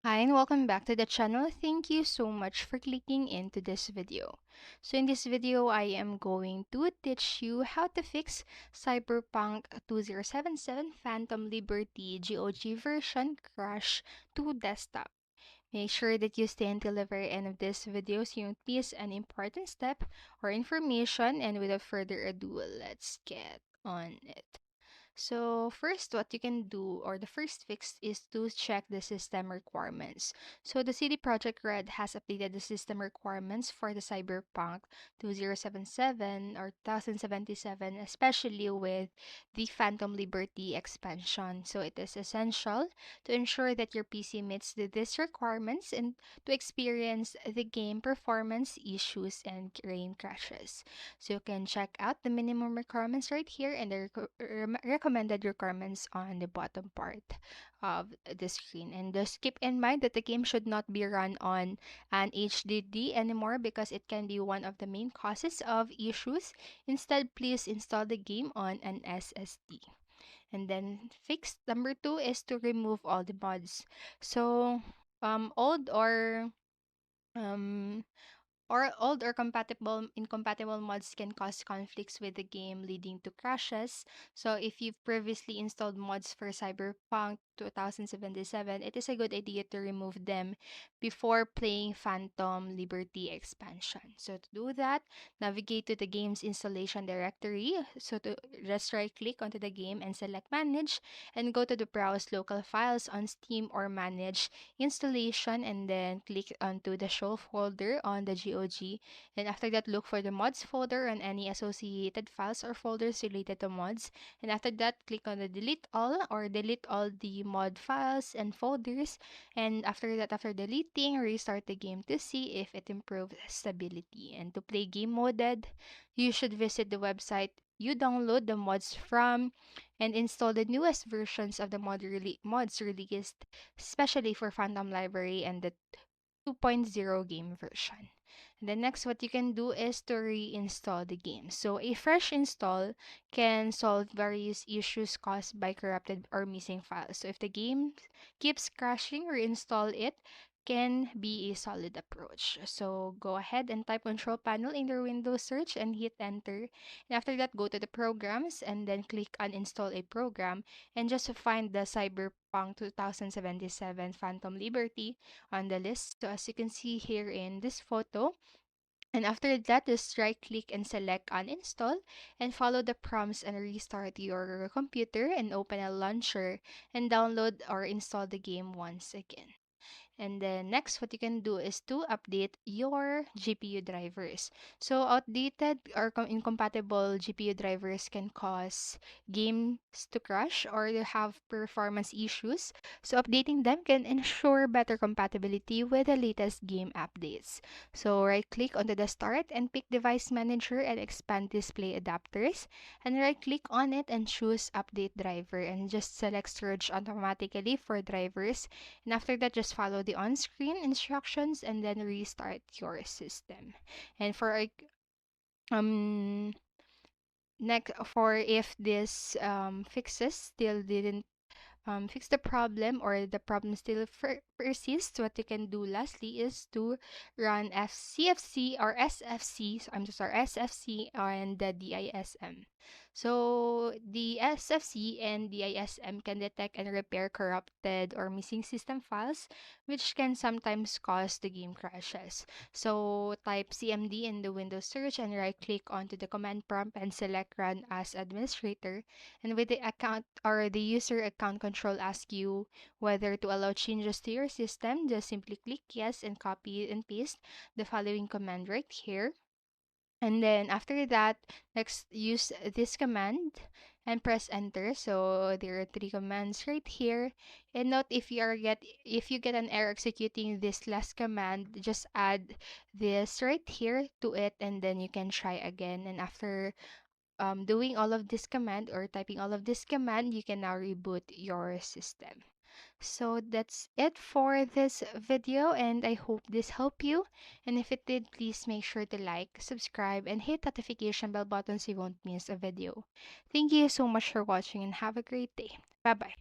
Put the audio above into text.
Hi and welcome back to the channel. Thank you so much for clicking into this video. So in this video, I am going to teach you how to fix Cyberpunk 2077 Phantom Liberty GOG version crash to desktop. Make sure that you stay until the very end of this video so you don't miss an important step or information, and without further ado, let's get on it. So first, what you can do, or the first fix, is to check the system requirements. So the CD Projekt Red has updated the system requirements for the Cyberpunk 2077 or 2077, especially with the Phantom Liberty expansion. So it is essential to ensure that your PC meets these requirements and to experience the game performance issues and game crashes. So you can check out the minimum requirements right here and the recommended requirements on the bottom part of the screen. And just keep in mind that the game should not be run on an HDD anymore because it can be one of the main causes of issues. Instead, please install the game on an SSD. And then fix number two is to remove all the mods. So old um old or compatible incompatible mods can cause conflicts with the game, leading to crashes. So if you've previously installed mods for Cyberpunk 2077, it is a good idea to remove them before playing Phantom Liberty expansion. So to do that, navigate to the game's installation directory. So to just right click onto the game and select manage, and go to the browse local files on Steam or manage installation, and then click onto the show folder on the GOG. And after that, look for the mods folder and any associated files or folders related to mods. And after that, click on the delete all or delete all the mod files and folders. And after that, after deleting, restart the game to see if it improves stability. And to play game moded, you should visit the website you download the mods from and install the newest versions of the mods released especially for Phantom Library and the 2.0 game version. And then next, what you can do is to reinstall the game. So a fresh install can solve various issues caused by corrupted or missing files. So if the game keeps crashing, reinstall it can be a solid approach. So go ahead and type control panel in your Windows search and hit enter. And after that, go to the programs and then click uninstall a program and just find the Cyberpunk 2077 Phantom Liberty on the list. So as you can see here in this photo, and after that, just right click and select uninstall and follow the prompts and restart your computer and open a launcher and download or install the game once again. And then next, what you can do is to update your GPU drivers. So outdated or incompatible GPU drivers can cause games to crash or to have performance issues. So updating them can ensure better compatibility with the latest game updates. So right click onto the start and pick device manager and expand display adapters. And right click on it and choose update driver and just select search automatically for drivers, and after that, just follow the on-screen instructions and then restart your system. And for um next, for if this fixes still didn't fix the problem or the problem still persists, what you can do lastly is to run CFC or SFC, so I'm so sorry, SFC and the DISM. So the SFC and DISM can detect and repair corrupted or missing system files, which can sometimes cause the game crashes. So type CMD in the Windows search and right click onto the command prompt and select run as administrator, and with the account or the user account control ask you whether to allow changes to your system, just simply click yes and copy and paste the following command right here. And then after that, next use this command and press enter. So there are three commands right here. And note if you get an error executing this last command, just add this right here to it and then you can try again. And after doing all of this command or typing all of this command, you can now reboot your system. So that's it for this video, and I hope this helped you. And if it did, please make sure to like, subscribe, and hit notification bell button so you won't miss a video. Thank you so much for watching and have a great day. Bye bye.